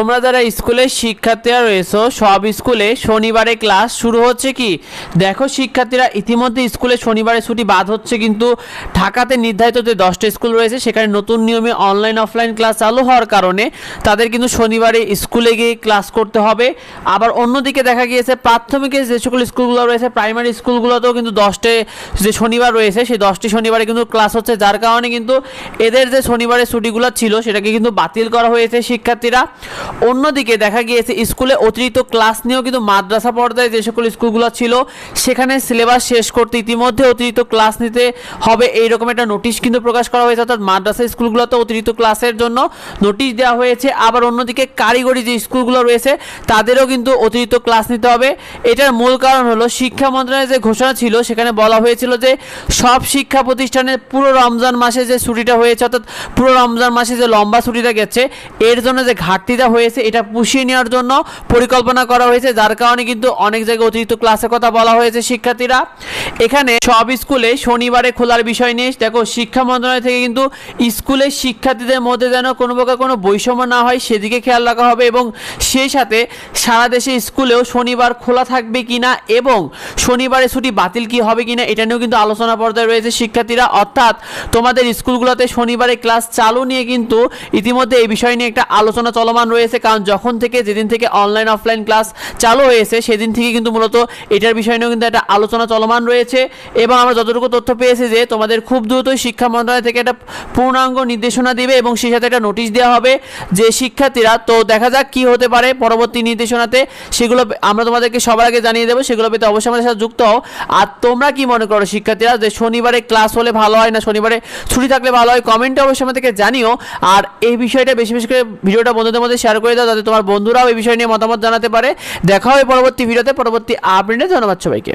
তোমরা যারা স্কুলের শিক্ষার্থীরা রয়েছো সব স্কুলে শনিবারে ক্লাস শুরু হচ্ছে কি? দেখো শিক্ষার্থীরা ইতিমধ্যে স্কুলে শনিবারে ছুটি বাদ হচ্ছে, কিন্তু ঢাকাতে নির্ধারিত যে 10টা স্কুল রয়েছে সেখানে নতুন নিয়মে অনলাইন অফলাইন ক্লাস চালু হওয়ার কারণে তাদের কিন্তু শনিবারে স্কুলে গিয়ে ক্লাস করতে হবে। আবার অন্যদিকে দেখা গিয়েছে প্রাথমিকের যে সকল স্কুলগুলো রয়েছে প্রাইমারি স্কুলগুলোতেও কিন্তু 10টে যে শনিবার রয়েছে সেই 10টি শনিবারে কিন্তু ক্লাস হচ্ছে, যার কারণে কিন্তু এদের যে শনিবারের ছুটিগুলো ছিল সেটাকে কিন্তু বাতিল করা হয়েছে শিক্ষার্থীরা। অন্যদিকে দেখা গিয়েছে স্কুলে অতিরিক্ত ক্লাস নিয়েও কিন্তু মাদ্রাসা পর্যায়ে যে সকল স্কুলগুলো ছিল সেখানে সিলেবাস শেষ করতে ইতিমধ্যে অতিরিক্ত ক্লাস নিতে হবে এইরকম একটা নোটিশ কিন্তু প্রকাশ করা হয়েছে, অর্থাৎ মাদ্রাসা স্কুলগুলোতে অতিরিক্ত ক্লাসের জন্য নোটিশ দেওয়া হয়েছে। আবার অন্যদিকে কারিগরি যে স্কুলগুলো রয়েছে তাদেরও কিন্তু অতিরিক্ত ক্লাস নিতে হবে। এটার মূল কারণ হলো শিক্ষা মন্ত্রণালয়ের যে ঘোষণা ছিল সেখানে বলা হয়েছিল যে সব শিক্ষা প্রতিষ্ঠানে পুরো রমজান মাসে যে ছুটিটা হয়েছে, অর্থাৎ পুরো রমজান মাসে যে লম্বা ছুটিটা গেছে এর জন্য যে ঘাটতিটা হয়েছে এটা পুষিয়ে নেওয়ার জন্য পরিকল্পনা করা হয়েছে, যার কারণে কিন্তু অনেক জায়গায় অতিরিক্ত ক্লাসের কথা বলা হয়েছে শিক্ষার্থীরা। এখানে সব স্কুলে শনিবারে খোলার বিষয় নিয়ে দেখো শিক্ষা মন্ত্রণালয় থেকে কিন্তু স্কুলের শিক্ষার্থীদের মধ্যে যেন কোনো প্রকার কোনো বৈষম্য না হয় সেদিকে খেয়াল রাখা হবে, এবং সেই সাথে সারা দেশে স্কুলেও শনিবার খোলা থাকবে কিনা এবং শনিবারে ছুটি বাতিল কি হবে কিনা এটা নিয়েও কিন্তু আলোচনা পর্যায়ে রয়েছে শিক্ষার্থীরা। অর্থাৎ তোমাদের স্কুলগুলোতে শনিবারে ক্লাস চালু নিয়ে কিন্তু ইতিমধ্যে এই বিষয় নিয়ে একটা আলোচনা চলমান রয়েছে, কারণ যখন থেকে যেদিন থেকে অনলাইন অফলাইন ক্লাস চালু হয়েছে সেদিন থেকে কিন্তু মূলত এটার বিষয় নিয়েও কিন্তু একটা আলোচনা চলমান রয়েছে। এবং আমরা যতটুকু তথ্য পেয়েছি যে তোমাদের খুব দ্রুতই শিক্ষা মন্ত্রণালয় থেকে একটা পূর্ণাঙ্গ নির্দেশনা দিবে এবং সেই সাথে একটা নোটিশ দেওয়া হবে যে শিক্ষার্থীরা, তো দেখা যাক কি হতে পারে পরবর্তী নির্দেশনাতে, সেগুলো আমরা তোমাদেরকে সবার আগে জানিয়ে দেবো। সেগুলো পেতে অবশ্যই আমাদের সাথে যুক্ত হও। আর তোমরা কি মনে করো শিক্ষার্থীরা যে শনিবারে ক্লাস হলে ভালো হয় না শনিবারে ছুটি থাকলে ভালো হয়? কমেন্টে অবশ্যই আমাদেরকে জানিও। আর এই বিষয়টা বেশি বেশি করে ভিডিওটা বন্ধুদের মধ্যে শেয়ার করে দাও যাতে তোমার বন্ধুরাও এই বিষয় নিয়ে মতামত জানাতে পারে। দেখা হবে পরবর্তী ভিডিওতে, পরবর্তী আপডেটে। ধন্যবাদ সবাইকে।